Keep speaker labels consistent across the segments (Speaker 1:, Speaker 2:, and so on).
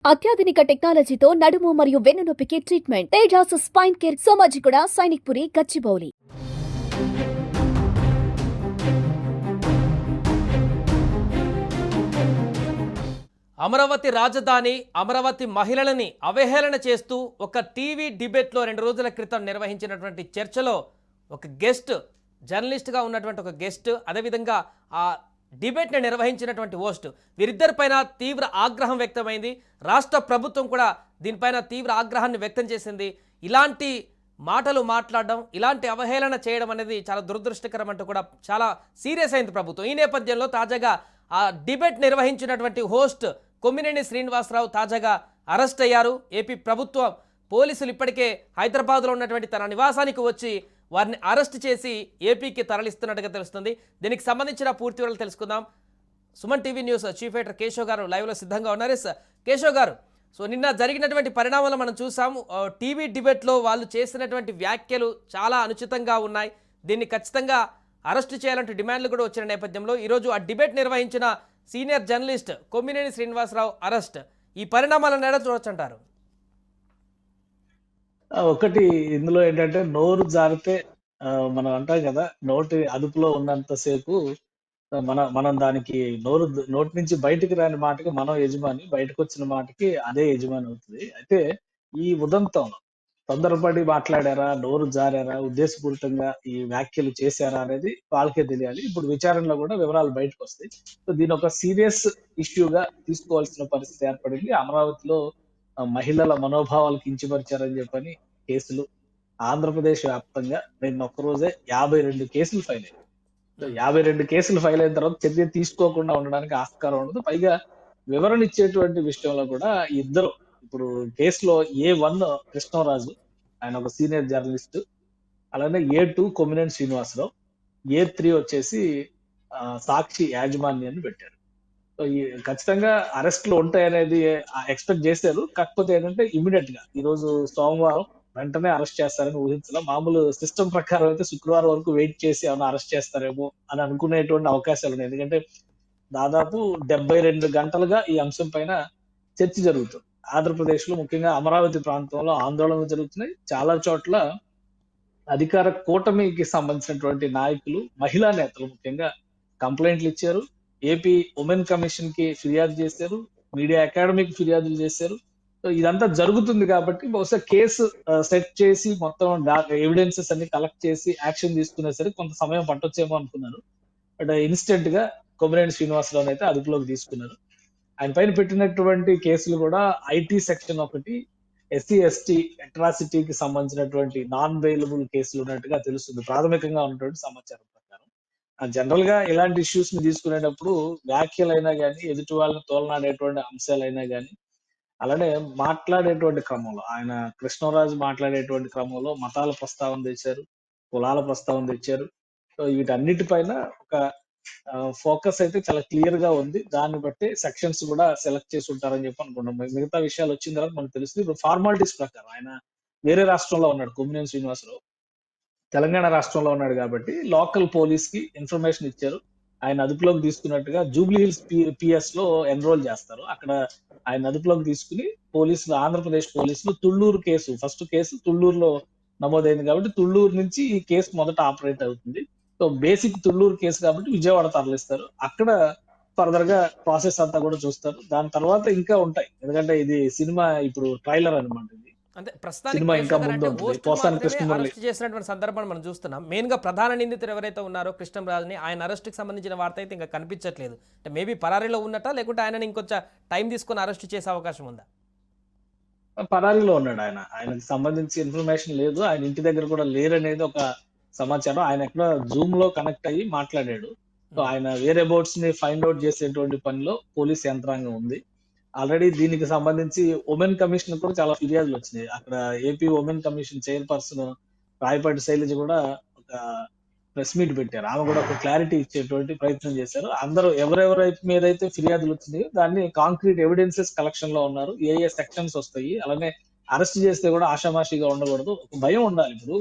Speaker 1: అత్యాధునిక టెక్నాలజీతో నడుము మరియు వెన్నునొప్పికి treatment Tejas spine care Somajiguda Sainikpuri Gachibowli.
Speaker 2: Amaravati రాజధాని అమరావతి మహిళలని అవహేళన చేస్తూ ఒక టీవీ డిబేట్లో 2 రోజుల క్రితం నిర్వహించినటువంటి చర్చలో ఒక గెస్ట్ జర్నలిస్ట్గా ఉన్నటువంటి ఒక గెస్ట్ అదేవిధంగా ఆ డిబేట్ని నిర్వహించినటువంటి హోస్ట్ వీరిద్దరిపైన తీవ్ర ఆగ్రహం వ్యక్తమైంది. రాష్ట్ర ప్రభుత్వం కూడా దీనిపైన తీవ్ర ఆగ్రహాన్ని వ్యక్తం చేసింది. ఇలాంటి మాటలు మాట్లాడడం, ఇలాంటి అవహేళన చేయడం అనేది చాలా దురదృష్టకరం అంటూ కూడా చాలా సీరియస్ అయింది ప్రభుత్వం. ఈ నేపథ్యంలో తాజాగా ఆ డిబేట్ నిర్వహించినటువంటి హోస్ట్ కొమ్మినేని శ్రీనివాసరావు తాజాగా అరెస్ట్ అయ్యారు. ఏపీ ప్రభుత్వం పోలీసులు ఇప్పటికే హైదరాబాద్లో ఉన్నటువంటి తన నివాసానికి వచ్చి వారిని అరెస్ట్ చేసి ఏపీకి తరలిస్తున్నట్టుగా తెలుస్తుంది. దీనికి సంబంధించిన పూర్తి వివరాలు తెలుసుకుందాం. Suman TV news chief editor Keshav గారు లైవ్లో సిద్ధంగా ఉన్నారు. కేశవ్ గారు, సో నిన్న జరిగినటువంటి పరిణామాలు మనం చూసాము. టీవీ డిబేట్లో వాళ్ళు చేసినటువంటి వ్యాఖ్యలు చాలా అనుచితంగా ఉన్నాయి. దీన్ని ఖచ్చితంగా అరెస్టు చేయాలంటూ డిమాండ్లు కూడా వచ్చిన నేపథ్యంలో ఈరోజు ఆ డిబేట్ నిర్వహించిన senior journalist Kommineni Srinivasarao arrest, ఈ పరిణామాలను ఎలా చూడొచ్చంటారు?
Speaker 3: ఒకటి ఇందులో ఏంటంటే నోరు జారితే మనం అంటాం కదా, నోటి అదుపులో ఉన్నంతసేపు మనం దానికి నోటి నుంచి బయటికి రాని మాటకి మనం యజమాని, బయటకు వచ్చిన మాటకి అదే యజమాని అవుతుంది. అయితే ఈ ఉదంతం తొందరపడి మాట్లాడారా, నోరు జారారా, ఉద్దేశపూరితంగా ఈ వ్యాఖ్యలు చేశారా అనేది వాళ్ళకే తెలియాలి. ఇప్పుడు విచారణలో కూడా వివరాలు బయటకు వస్తాయి. సో దీని ఒక సీరియస్ ఇష్యూగా తీసుకోవాల్సిన పరిస్థితి ఏర్పడింది. అమరావతిలో మహిళల మనోభావాలు కించపరిచారని చెప్పని కేసులు ఆంధ్రప్రదేశ్ వ్యాప్తంగా నిన్న ఒక్కరోజే 52 కేసులు ఫైల్ అయ్యాయి. 52 కేసులు ఫైల్ అయిన తర్వాత చర్య తీసుకోకుండా ఉండడానికి ఆస్కారం ఉండదు. పైగా వివరణ ఇచ్చేటువంటి విషయంలో కూడా ఇద్దరు, ఇప్పుడు కేసులో A1 కృష్ణరాజు, ఆయన ఒక సీనియర్ జర్నలిస్ట్, అలానే A2 కొమ్మినేని శ్రీనివాసరావు, A3 వచ్చేసి సాక్షి యాజమాన్యాన్ని పెట్టారు. సో ఈ ఖచ్చితంగా అరెస్టులు ఉంటాయనేది ఎక్స్పెక్ట్ చేశారు. కాకపోతే ఏంటంటే ఇమీడియట్ గా ఈ రోజు సోమవారం వెంటనే అరెస్ట్ చేస్తారని ఊహించడం. మామూలు సిస్టమ్ ప్రకారం అయితే శుక్రవారం వరకు వెయిట్ చేసి ఏమైనా అరెస్ట్ చేస్తారేమో అని అనుకునేటువంటి అవకాశాలు ఉన్నాయి. ఎందుకంటే దాదాపు 72 గంటలుగా ఈ అంశం పైన చర్చ జరుగుతుంది. ఆంధ్రప్రదేశ్ లో ముఖ్యంగా అమరావతి ప్రాంతంలో ఆందోళనలు జరుగుతున్నాయి. చాలా చోట్ల అధికార కూటమికి సంబంధించినటువంటి నాయకులు, మహిళా నేతలు ముఖ్యంగా కంప్లైంట్లు ఇచ్చారు. ఏపీ ఉమెన్ కమిషన్ కి ఫిర్యాదు చేశారు, మీడియా అకాడమీకి ఫిర్యాదులు చేశారు. సో ఇదంతా జరుగుతుంది కాబట్టి బహుశా కేసు సెట్ చేసి మొత్తం ఎవిడెన్సెస్ అన్ని కలెక్ట్ చేసి యాక్షన్ తీసుకునే సరే కొంత సమయం పట్టొచ్చేమో అనుకున్నారు. బట్ ఇన్స్టెంట్ గా కొమ్మినేని శ్రీనివాసరావు అయితే అదుపులోకి తీసుకున్నారు. ఆయన పైన పెట్టినటువంటి కేసులు కూడా ఐటీ సెక్షన్ ఒకటి, SC/ST అట్రాసిటీకి సంబంధించినటువంటి నాన్ బెయిలబుల్ కేసులు ఉన్నట్టుగా తెలుస్తుంది ప్రాథమికంగా ఉన్నటువంటి సమాచారం ప్రకారం. జనరల్ గా ఇలాంటి ఇష్యూస్ ని తీసుకునేటప్పుడు వ్యాఖ్యలైనా కానీ, ఎదుటి వాళ్ళని తోలనాడేటువంటి అంశాలైనా కానీ, అలానే మాట్లాడేటువంటి క్రమంలో ఆయన కృష్ణరాజు మాట్లాడేటువంటి క్రమంలో మతాల ప్రస్తావన తెచ్చారు, కులాల ప్రస్తావన తెచ్చారు. సో వీటన్నిటిపైన ఒక ఫోకస్ అయితే చాలా క్లియర్ గా ఉంది. దాన్ని బట్టి సెక్షన్స్ కూడా సెలెక్ట్ చేసి ఉంటారని చెప్పి అనుకుంటాం. మిగతా విషయాలు వచ్చిన తర్వాత మనకు తెలుస్తుంది. ఇప్పుడు ఫార్మాలిటీస్ ప్రకారం ఆయన వేరే రాష్ట్రంలో ఉన్నాడు కొమ్మినేని శ్రీనివాసరావు, తెలంగాణ రాష్ట్రంలో ఉన్నాడు కాబట్టి లోకల్ పోలీస్ కి ఇన్ఫర్మేషన్ ఇచ్చారు. ఆయన అదుపులోకి తీసుకున్నట్టుగా జూబ్లీ హిల్స్ PS లో ఎన్రోల్ చేస్తారు. అక్కడ ఆయన అదుపులోకి తీసుకుని పోలీసులు, ఆంధ్రప్రదేశ్ పోలీసులు ఫస్ట్ కేసు తుళ్ళూరులో నమోదైంది కాబట్టి తుళ్ళూరు నుంచి ఈ కేసు మొదట ఆపరేట్ అవుతుంది. సో బేసిక్ తుళ్ళూరు కేసు కాబట్టి విజయవాడ తరలిస్తారు. అక్కడ ఫర్దర్ గా ప్రాసెస్ అంతా కూడా చూస్తారు. దాని తర్వాత ఇంకా ఉంటాయి. ఎందుకంటే ఇది సినిమా ఇప్పుడు ట్రైలర్ అనమాట. ఇది
Speaker 2: అంటే
Speaker 3: సినిమా ఇంకా ముందు
Speaker 2: ప్రస్తుతానికి
Speaker 3: ఉంటుంది. పోసాని కృష్ణమురళి
Speaker 2: అరెస్ట్ చేసినటువంటి సందర్భాన్ని మనం చూస్తున్నాం. మెయిన్ గా ప్రధాన నిందితులు ఎవరైతే ఉన్నారో కృష్ణరాజుని, ఆయన అరెస్ట్ కి సంబంధించిన వార్త అయితే ఇంకా కనిపించట్లేదు. అంటే మేబీ పరారీలో ఉన్నట్ట, లేకుంటే ఆయన ఇంకొంచెం టైం తీసుకొని అరెస్ట్ చేసే అవకాశం ఉందా?
Speaker 3: పరారీలో ఉన్నాడు ఆయన. ఆయనకు సంబంధించి ఇన్ఫర్మేషన్ లేదు. ఆయన ఇంటి దగ్గర కూడా లేరనేది ఒక సమాచారం. ఆయన ఎక్కడ జూమ్ లో కనెక్ట్ అయ్యి మాట్లాడాడు. సో ఆయన వేరే బోట్స్ ని ఫైండ్ అవుట్ చేసేటువంటి పనిలో పోలీస్ యంత్రాంగం ఉంది. ఆల్రెడీ దీనికి సంబంధించి ఉమెన్ కమిషన్ కూడా చాలా ఫిర్యాదులు వచ్చినాయి. అక్కడ AP women commission chairperson Rayapati Sailaja కూడా ఒక ప్రెస్ మీట్ పెట్టారు. ఆమె కూడా ఒక క్లారిటీ ఇచ్చేటువంటి ప్రయత్నం చేశారు. అందరూ ఎవరెవరి మీద అయితే ఫిర్యాదులు వచ్చినాయో దాన్ని కాంక్రీట్ ఎవిడెన్సెస్ కలెక్షన్ లో ఉన్నారు. ఏ సెక్షన్స్ వస్తాయి, అలానే అరెస్ట్ చేస్తే కూడా ఆషామాషిగా ఉండకూడదు, ఒక భయం ఉండాలి. ఇప్పుడు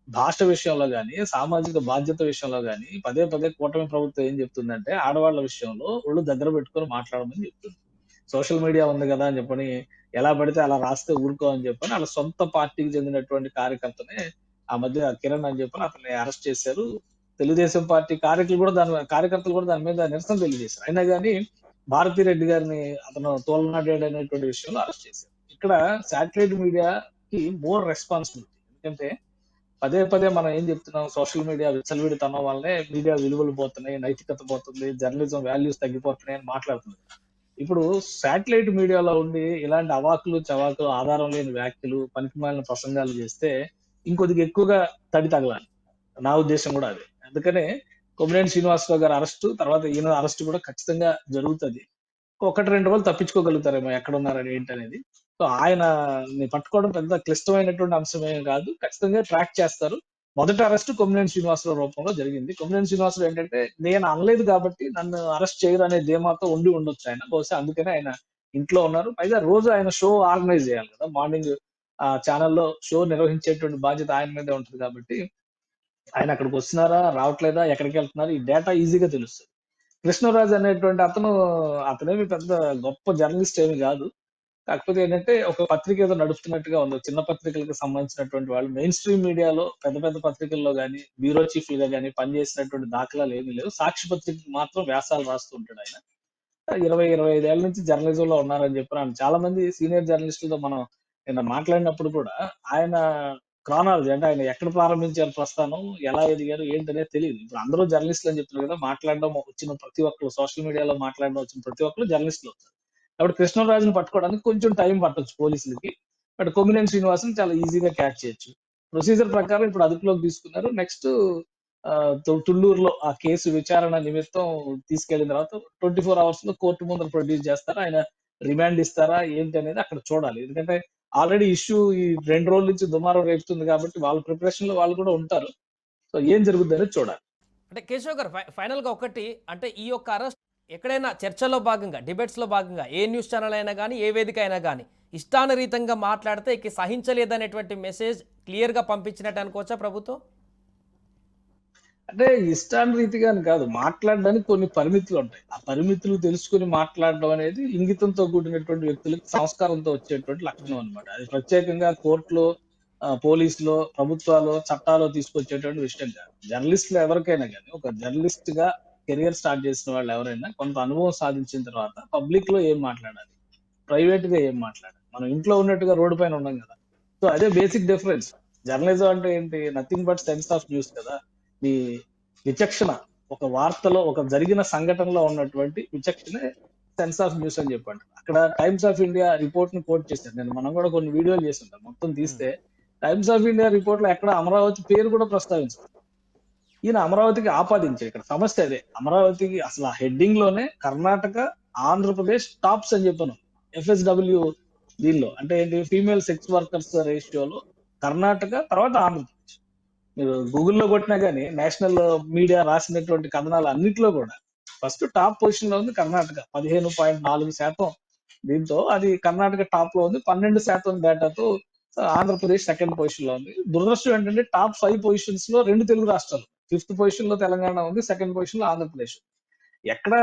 Speaker 3: భాష విషయంలో గానీ, సామాజిక బాధ్యత విషయంలో గానీ పదే పదే కూటమి ప్రభుత్వం ఏం చెప్తుందంటే ఆడవాళ్ళ విషయంలో ఒళ్ళు దగ్గర పెట్టుకొని మాట్లాడమని చెప్తుంది. సోషల్ మీడియా ఉంది కదా అని చెప్పని ఎలా పడితే అలా రాస్తే ఊరుకో అని చెప్పని వాళ్ళ సొంత పార్టీకి చెందినటువంటి కార్యకర్తనే ఆ మధ్య కిరణ్ అని చెప్పని అతన్ని అరెస్ట్ చేశారు. తెలుగుదేశం పార్టీ కార్యకర్తలు కూడా దాని మీద నిరసన తెలియజేశారు. అయినా గాని భారతి రెడ్డి గారిని అతను తోలనాడాడు అనేటువంటి విషయంలో అరెస్ట్ చేశారు. ఇక్కడ శాటిలైట్ మీడియాకి మోర్ రెస్పాన్సిబిలిటీ. ఎందుకంటే పదే పదే మనం ఏం చెప్తున్నాం, సోషల్ మీడియా విచ్చలవిడితనం వల్లనే మీడియా విలువలు పోతున్నాయి, నైతికత పోతుంది, జర్నలిజం వాల్యూస్ తగ్గిపోతున్నాయి అని మాట్లాడుతుంది. ఇప్పుడు శాటిలైట్ మీడియాలో ఉండి ఇలాంటి అవాకులు చవాకులు ఆధారం లేని వ్యాఖ్యలు పనికిమాలిన ప్రసంగాలు చేస్తే ఇంకొద్దిగా ఎక్కువగా తడి తగలాలి. నా ఉద్దేశం కూడా అదే. అందుకనే కొమ్మినేని శ్రీనివాసరావు గారి అరెస్టు తర్వాత ఈయన అరెస్టు కూడా ఖచ్చితంగా జరుగుతది. 1, 2 రోజులు తప్పించుకోగలుగుతారేమో ఎక్కడున్నారని ఏంటనేది. సో ఆయనని పట్టుకోవడం పెద్ద క్లిష్టమైనటువంటి అంశమేం కాదు. ఖచ్చితంగా ట్రాక్ చేస్తారు. మొదటి అరెస్ట్ కొమ్మినేని శ్రీనివాసరావు రూపంలో జరిగింది. కొమ్మినేని శ్రీనివాసరావు ఏంటంటే నేను అనలేదు కాబట్టి నన్ను అరెస్ట్ చేయరు అనే ధీమాతో ఉండి ఉండొచ్చు ఆయన. బహుశా అందుకనే ఆయన ఇంట్లో ఉన్నారు. పైగా రోజు ఆయన షో ఆర్గనైజ్ చేయాలి కదా! మార్నింగ్ ఛానెల్‌లో షో నిర్వహించేటువంటి బాధ్యత ఆయన మీదే ఉంటది కాబట్టి ఆయన అక్కడికొస్తున్నారా? రావట్లేదా? ఎక్కడికెళ్తున్నారు? ఈ డేటా ఈజీగా తెలుస్తది. కృష్ణరాజు అనేటువంటి అతనేమి పెద్ద గొప్ప జర్నలిస్ట్ ఏమి గాదు. కాకపోతే ఏంటంటే, ఒక పత్రిక ఏదో నడుపుతున్నట్టుగా ఉంది. చిన్న పత్రికలకు సంబంధించినటువంటి వాళ్ళు మెయిన్ స్ట్రీమ్ మీడియాలో పెద్ద పెద్ద పత్రికల్లో గాని, బ్యూరో చీఫ్‌లుగా గాని పనిచేసినటువంటి దాఖలాలు ఏమీ లేవు. సాక్షి పత్రికకి మాత్రం వ్యాసాలు రాస్తూ ఉంటాడాయన. 25 ఏళ్ల నుంచి జర్నలిజంలో ఉన్నారని చెప్పి చాలా మంది సీనియర్ జర్నలిస్టులతో మనం నిన్న మాట్లాడినప్పుడు కూడా ఆయన క్రానాలజీ అంటే ఆయన ఎక్కడ ప్రారంభించారు ప్రస్థానం, ఎలా ఎదిగారు, ఏంటనేది తెలీదు. ఇప్పుడు అందరూ జర్నలిస్టులు అని చెప్తున్నారు కదా! మాట్లాడడం వచ్చిన ప్రతి ఒక్కరు సోషల్ మీడియాలో మాట్లాడడం వచ్చిన ప్రతి ఒక్కరు జర్నలిస్టులు అవుతారు. కాబట్టి కృష్ణరాజుని పట్టుకోవడానికి కొంచెం టైం పట్టొచ్చు పోలీసులకి. బట్ కొమ్మినేని శ్రీనివాసుని చాలా ఈజీగా క్యాచ్ చేయొచ్చు. ప్రొసీజర్ ప్రకారం ఇప్పుడు అదుపులోకి తీసుకున్నారు. నెక్స్ట్ తుళ్ళూరులో ఆ కేసు విచారణ నిమిత్తం తీసుకెళ్ళిన తర్వాత 24 అవర్స్‌లో కోర్ట్ ముందర ప్రొడ్యూస్ చేస్తారు. ఆయన రిమాండ్ ఇస్తారా ఏంటనేది అక్కడ చూడాలి. ఎందుకంటే ఆల్రెడీ ఇష్యూ ఈ 2 రోజుల నుంచి దుమారం రేపుతుంది కాబట్టి వాళ్ళ ప్రిపరేషన్‌లో వాళ్ళు కూడా ఉంటారు. సో ఏం జరుగుద్దనేది చూడాలి.
Speaker 2: అంటే కేశవ్ గారు ఫైనల్‌గా ఒకటి అంటే ఈ యొక్క అరెస్ట్ ఎక్కడైనా చర్చలో భాగంగా, డిబేట్స్‌లో భాగంగా ఏ న్యూస్ ఛానల్ అయినా గానీ, ఏ వేదిక అయినా గానీ, ఇష్టానురీతంగా మాట్లాడితే ఇక సహించలేదనేటువంటి మెసేజ్ క్లియర్‌గా పంపించినట్టు అనుకోవచ్చా ప్రభుత్వం?
Speaker 3: అంటే ఇష్టానురీతిగా అని కాదు. మాట్లాడడానికి కొన్ని పరిమితులుంటాయి. ఆ పరిమితులు తెలుసుకొని మాట్లాడడం అనేది ఇంగితంతో కూడినటువంటి వ్యక్తులకి సంస్కారంతో వచ్చేటువంటి లక్షణం అన్నమాట. అది ప్రత్యేకంగా కోర్టులో, పోలీసులో, ప్రభుత్వాలో, చట్టాలో తీసుకొచ్చేటువంటి విషయం కాదు. జర్నలిస్ట్‌లు ఎవరికైనా గాని, ఒక జర్నలిస్ట్‌గా కెరియర్ స్టార్ట్ చేసిన వాళ్ళు ఎవరైనా కొంత అనుభవం సాధించిన తర్వాత పబ్లిక్‌లో ఏం మాట్లాడాలి? ప్రైవేట్‌గా ఏం మాట్లాడాలి? మనం ఇంట్లో ఉన్నట్టుగా రోడ్డు పైన ఉండం గదా! సో అదే బేసిక్ డిఫరెన్స్. జర్నలిజం అంటే ఏంటి? Nothing but sense of news కదా! మీ విచక్షణ ఒక వార్తలో ఒక జరిగిన సంఘటనలో ఉన్నటువంటి విచక్షణే సెన్స్ ఆఫ్ న్యూస్ అని చెప్పండి. అక్కడ టైమ్స్ ఆఫ్ ఇండియా రిపోర్ట్ ని కోట్ చేశారు. మనం కూడా కొన్ని వీడియోలు చేస్తుంటాం. మొత్తం
Speaker 2: హ్మ్.
Speaker 3: తీస్తే టైమ్స్ ఆఫ్ ఇండియా రిపోర్ట్ లో ఎక్కడ అమరావతి పేరు కూడా ప్రస్తావించరు. ఈయన అమరావతికి ఆపాదించారు. ఇక్కడ సమస్య అదే. అమరావతికి అసలు ఆ హెడ్డింగ్ లోనే కర్ణాటక, ఆంధ్రప్రదేశ్ టాప్స్ అని చెప్పాను. ఎఫ్ఎస్‌డబ్ల్యూ దీనిలో అంటే ఏంటి ఫీమేల్ సెక్స్ వర్కర్స్ రేషియోలో కర్ణాటక తర్వాత ఆంధ్రప్రదేశ్. మీరు గూగుల్‌లో కొట్టినా గాని నేషనల్ మీడియా రాసినటువంటి కథనాలు అన్నిట్లో కూడా ఫస్ట్ టాప్ పొజిషన్ లో ఉంది కర్ణాటక 15.4% దీంతో అది కర్ణాటక టాప్ లో ఉంది 12% డేటాతో ఆంధ్రప్రదేశ్ సెకండ్ పొజిషన్ లో ఉంది. దురదృష్టం ఏంటంటే టాప్ 5 పొజిషన్స్ లో 2 తెలుగు రాష్ట్రాలు. ఫిఫ్త్ పొజిషన్ లో తెలంగాణ ఉంది. సెకండ్ పొజిషన్ లో ఆంధ్రప్రదేశ్. ఎక్కడ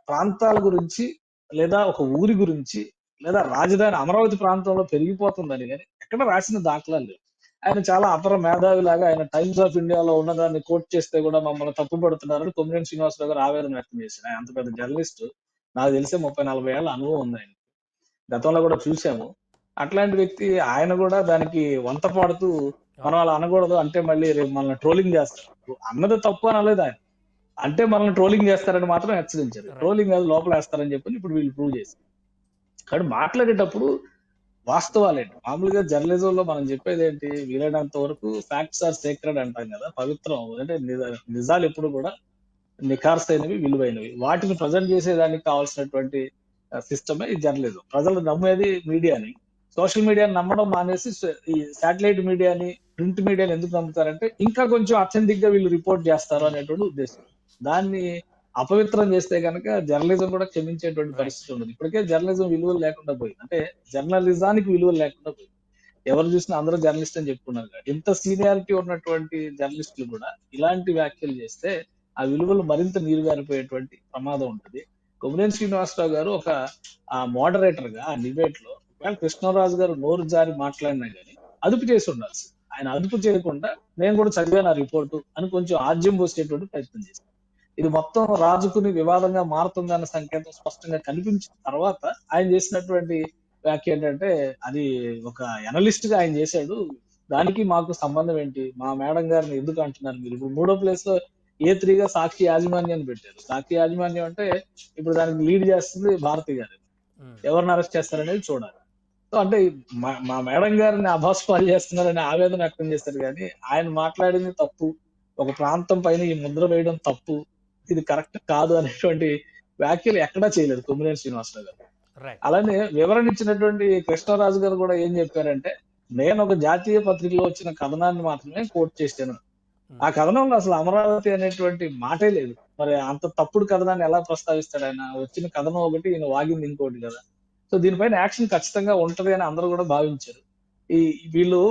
Speaker 3: ప్రాంతాల గురించి లేదా ఒక ఊరి గురించి లేదా రాజధాని అమరావతి ప్రాంతంలో పెరిగిపోతుందని గాని ఎక్కడ రాసిన దాఖలాలు లేవు. ఆయన చాలా అపర మేధావిలాగా ఆయన టైమ్స్ ఆఫ్ ఇండియాలో ఉన్నదాన్ని కోట్ చేస్తే కూడా మమ్మల్ని తప్పుపడుతున్నారని కొమ్మినేని శ్రీనివాసరావు గారు ఆవేదన వ్యక్తం చేశారు. ఆయన అంత పెద్ద జర్నలిస్ట్. నాకు తెలిసే 30, 40 ఏళ్ల అనుభవం ఉంది ఆయనకి. గతంలో కూడా చూసాము. అట్లాంటి వ్యక్తి ఆయన కూడా దానికి వంత పాడుతూ మనం అలా అనకూడదు అంటే మళ్ళీ రేపు మనల్ని ట్రోలింగ్ చేస్తారు. అన్నది తప్పు అనలేదు ఆయన. అంటే మనల్ని ట్రోలింగ్ చేస్తారని మాత్రం హెచ్చరించారు.
Speaker 2: రైట్.
Speaker 3: ట్రోలింగ్ కాదు లోపలేస్తారని చెప్పని ఇప్పుడు వీళ్ళు ప్రూవ్ చేశారు. కాబట్టి మాట్లాడేటప్పుడు వాస్తవాలేంటి? మామూలుగా జర్నలిజంలో మనం చెప్పేదేంటి? వీలైనంత వరకు ఫ్యాక్ట్స్ ఆర్ సేక్రెడ్ అంటాం కదా! పవిత్రం. అంటే నిజాలెప్పుడు కూడా నిఖార్సైనవి, విలువైనవి. వాటిని ప్రజెంట్ చేసేదానికి కావాల్సినటువంటి సిస్టమే ఈ జర్నలిజం. ప్రజలు నమ్మేది మీడియాని. సోషల్ మీడియాని నమ్మడం మానేసి ఈ సాటిలైట్ మీడియాని, ప్రింట్ మీడియాని ఎందుకు నమ్ముతారంటే ఇంకా కొంచెం అథెంటిక్‌గా వీళ్ళు రిపోర్ట్ చేస్తారు
Speaker 2: హ్మ్.
Speaker 3: అనేటువంటి ఉద్దేశం. దాన్ని అపవిత్రం చేస్తే గనక జర్నలిజం కూడా క్షమించేటువంటి
Speaker 2: రైట్.
Speaker 3: పరిస్థితి ఉండదు. ఇప్పటికే జర్నలిజం విలువలు లేకుండా పోయింది. అంటే జర్నలిజానికి విలువలు లేకుండా పోయింది. ఎవరు చూసినా అందరూ జర్నలిస్ట్ అని చెప్పుకున్నారు కాబట్టి. ఇంత సీనియారిటీ ఉన్నటువంటి జర్నలిస్టులు కూడా ఇలాంటి వ్యాఖ్యలు చేస్తే ఆ విలువలు మరింత నీరుగారిపోయేటువంటి ప్రమాదం ఉంటది. కొమ్మినేని శ్రీనివాసరావు గారు ఒక మోడరేటర్ గా ఆ డిబేట్ లో ఒకవేళ కృష్ణరాజు గారు నోరు జారి మాట్లాడినా గానీ అదుపు చేసి ఉండాల్సింది. ఆయన అదుపు చేయకుండా నేను కూడా చదివాను ఆ రిపోర్టు అని కొంచెం ఆజ్యం పోసేటువంటి ప్రయత్నం చేశారు. ఇది మొత్తం రాజుకుని వివాదంగా మారుతుందన్న సంకేతం స్పష్టంగా కనిపించిన తర్వాత ఆయన చేసినటువంటి వ్యాఖ్య ఏంటంటే, అది ఒక ఎనలిస్ట్ గా ఆయన చేశాడు. దానికి మాకు సంబంధం ఏంటి? మా మేడం గారిని ఎందుకు అంటున్నారు మీరు? ఇప్పుడు మూడో ప్లేస్ లో A3గా సాక్షి యాజమాన్యాన్ని పెట్టారు. సాక్షి యాజమాన్యం అంటే ఇప్పుడు దానికి లీడ్ చేస్తుంది భారతి గారు. ఎవరిని అరెస్ట్ చేస్తారనేది చూడాలి. సో అంటే మా మేడం గారిని అభాస్పాలు చేస్తున్నారని ఆవేదన వ్యక్తం చేశారు కానీ ఆయన మాట్లాడింది తప్పు. ఒక ప్రాంతం పైన ఈ ముద్ర వేయడం తప్పు. ఇది కరెక్ట్ కాదు అనేటువంటి వ్యాఖ్యలు ఎక్కడా చేయలేదు కొమ్మినేని శ్రీనివాసరావు గారు.
Speaker 2: రైట్.
Speaker 3: అలానే వివరణ ఇచ్చినటువంటి కృష్ణరాజు గారు కూడా ఏం చెప్పారంటే, నేను ఒక జాతీయ పత్రికలో వచ్చిన కథనాన్ని మాత్రమే కోట్ చేశాను. ఆ కథనంలో అసలు అమరావతి అనేటువంటి మాటే లేదు. మరి అంత తప్పుడు కథనాన్ని ఎలా ప్రస్తావిస్తాడు ఆయన? వచ్చిన కథనం ఒకటి, ఈయన వాగింది ఇంకోటి కదా. సో దీనిపైన యాక్షన్ ఖచ్చితంగా ఉంటది అని అందరూ కూడా భావించారు. ఈ వీళ్ళు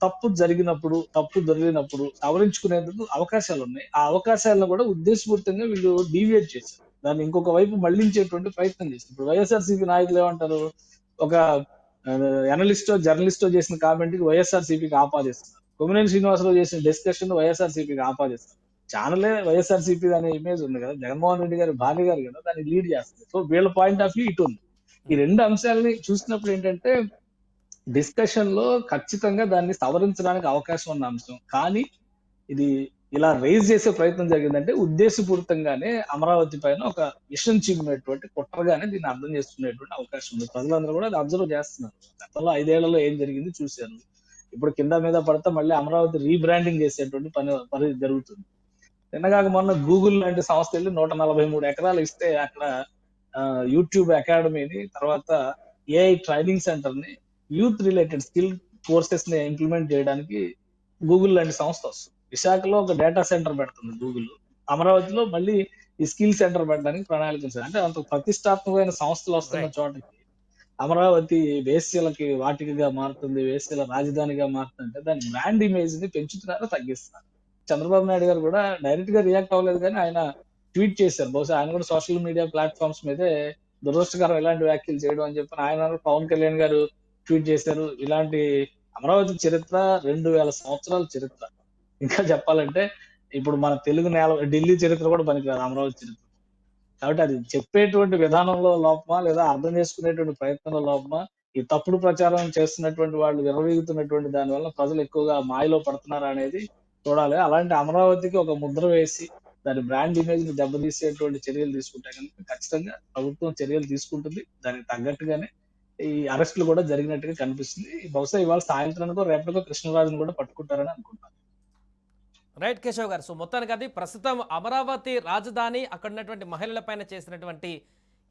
Speaker 3: తప్పు జరిగినప్పుడు, తప్పు దొరికినప్పుడు సవరించుకునేందుకు అవకాశాలు ఉన్నాయి. ఆ అవకాశాలను కూడా ఉద్దేశపూర్తంగా వీళ్ళు డీవియేట్ చేశారు. దాన్ని ఇంకొక వైపు మళ్లించేటువంటి ప్రయత్నం చేశారు. ఇప్పుడు వైఎస్ఆర్సీపీ నాయకులు ఏమంటారు? ఒక ఎనలిస్టో జర్నలిస్టో చేసిన కామెంట్ కి వైఎస్ఆర్సీపీకి ఆపాదిస్తున్నారు. కొమ్మినేని శ్రీనివాసరావు చేసిన డిస్కషన్ వైఎస్ఆర్సీపీకి ఆపాదిస్తారు. ఛానలే వైఎస్ఆర్సీపీ అనే ఇమేజ్ ఉంది కదా, జగన్మోహన్ రెడ్డి గారి భార్య గారు కదా దాన్ని లీడ్ చేస్తుంది. సో వీళ్ళ పాయింట్ ఆఫ్ వ్యూ ఇటు ఉంది. ఈ రెండు అంశాలని చూసినప్పుడు ఏంటంటే, డిస్కషన్ లో ఖచ్చితంగా దాన్ని సవరించడానికి అవకాశం ఉన్న అంశం. కానీ ఇది ఇలా రైజ్ చేసే ప్రయత్నం జరిగిందంటే ఉద్దేశపూరితంగానే అమరావతి పైన ఒక విషం చిమ్మినటువంటి కుట్రగానే దీన్ని అర్థం చేసుకునేటువంటి అవకాశం ఉంది. ప్రజలందరూ కూడా అది అబ్జర్వ్ చేస్తున్నారు. గతంలో 5 ఏళ్లలో ఏం జరిగింది చూశారు. ఇప్పుడు కింద మీద పడితే మళ్ళీ అమరావతి రీబ్రాండింగ్ చేసేటువంటి పని జరుగుతుంది. నిన్నగాక మొన్న గూగుల్ లాంటి సంస్థ వెళ్ళి 143 ఎకరాలు ఇస్తే అక్కడ యూట్యూబ్ అకాడమీని, తర్వాత ఏఐ ట్రైనింగ్ సెంటర్ ని, యూత్ రిలేటెడ్ స్కిల్ కోర్సెస్ ని ఇంప్లిమెంట్ చేయడానికి గూగుల్ లాంటి సంస్థ వస్తుంది. విశాఖలో ఒక డేటా సెంటర్ పెడుతుంది గూగుల్. అమరావతిలో మళ్ళీ ఈ స్కిల్ సెంటర్ పెట్టడానికి ప్రణాళిక ఉంది. అంటే అంత ప్రతిష్టాత్మకమైన సంస్థలు వస్తున్న చోటకి అమరావతి వేశ్యలకి వాటికగా మారుతుంది, వేశ్యల రాజధానిగా మారుతుంది అంటే దాని బ్రాండ్ ఇమేజ్ ని పెంచుతున్నారా తగ్గిస్తున్నారు? చంద్రబాబు నాయుడు గారు కూడా డైరెక్ట్ గా రియాక్ట్ అవ్వలేదు కానీ ఆయన ట్వీట్ చేశారు. బహుశా ఆయన కూడా సోషల్ మీడియా ప్లాట్ఫామ్స్ మీదే దురదృష్టకరం ఇలాంటి వ్యాఖ్యలు చేయడం అని చెప్పి ఆయన. పవన్ కళ్యాణ్ గారు ట్వీట్ చేశారు. ఇలాంటి అమరావతి చరిత్ర 2000 సంవత్సరాల చరిత్ర. ఇంకా చెప్పాలంటే ఇప్పుడు మన తెలుగు నేల ఢిల్లీ చరిత్ర కూడా పనికిరాదు అమరావతి చరిత్ర. కాబట్టి అది చెప్పేటువంటి విధానంలో లోపమా, లేదా అర్థం చేసుకునేటువంటి ప్రయత్నంలో లోపమా, ఈ తప్పుడు ప్రచారం చేస్తున్నటువంటి వాళ్ళు విర్రవీగుతున్నటువంటి దాని వల్ల ప్రజలు ఎక్కువగా మాయలో పడుతున్నారా అనేది చూడాలి. అలాంటి అమరావతికి ఒక ముద్ర వేసి దాని బ్రాండ్ ఇమేజ్ ని దెబ్బతీసేటువంటి చర్యలు తీసుకుంటే కనుక ఖచ్చితంగా ప్రభుత్వం చర్యలు తీసుకుంటుంది. దానికి తగ్గట్టుగానే ఈ అరెస్టులు కూడా జరిగినట్టుగా కనిపిస్తుంది. బహుశా ఇవాళ సాయంత్రానికో రేపటికో కృష్ణరాజును కూడా పట్టుకుంటారని అనుకుంటున్నాను.
Speaker 2: రైట్ కేశవ్ గారు. సో మొత్తానికి అది ప్రస్తుతం అమరావతి రాజధాని అక్కడ ఉన్నటువంటి మహిళల పైన చేసినటువంటి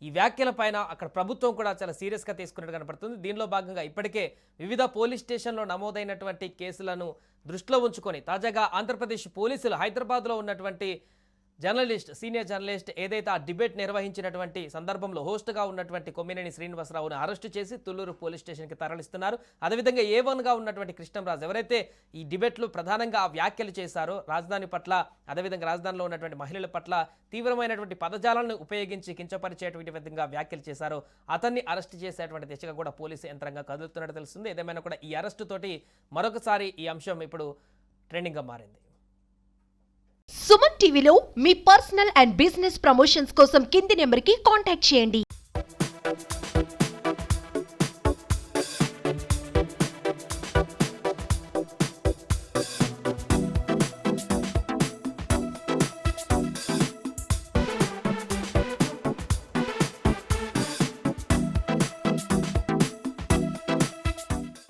Speaker 2: ఈ వ్యాఖ్యల పైన అక్కడ ప్రభుత్వం కూడా చాలా సీరియస్గా తీసుకున్నట్టు కనపడుతుంది. దీనిలో భాగంగా ఇప్పటికే వివిధ పోలీస్ స్టేషన్లో నమోదైనటువంటి కేసులను దృష్టిలో ఉంచుకొని తాజాగా ఆంధ్రప్రదేశ్ పోలీసులు హైదరాబాద్లో ఉన్నటువంటి సీనియర్ జర్నలిస్ట్ ఏదైతే ఆ డిబేట్ నిర్వహించినటువంటి సందర్భంలో హోస్ట్గా ఉన్నటువంటి కొమ్మినేని శ్రీనివాసరావును అరెస్టు చేసి తుళ్లూరు పోలీస్ స్టేషన్కి తరలిస్తున్నారు. అదేవిధంగా A1గా ఉన్నటువంటి కృష్ణంరాజు ఎవరైతే ఈ డిబేట్లో ప్రధానంగా ఆ వ్యాఖ్యలు చేశారో రాజధాని పట్ల, అదేవిధంగా రాజధానిలో ఉన్నటువంటి మహిళల పట్ల తీవ్రమైనటువంటి పదజాలను ఉపయోగించి కించపరిచేటువంటి విధంగా వ్యాఖ్యలు చేశారో అతన్ని అరెస్ట్ చేసేటువంటి దిశగా కూడా పోలీసు యంత్రంగా కదులుతున్నట్టు తెలుస్తుంది. ఏదేమైనా కూడా ఈ అరెస్టు తోటి మరొకసారి ఈ అంశం ఇప్పుడు ట్రెండింగ్గా మారింది.
Speaker 4: సుమన్ టీవీలో మీ పర్సనల్ అండ్ బిజినెస్ ప్రమోషన్స్ కోసం కింది నెంబర్కి కాంటాక్ట్ చేయండి.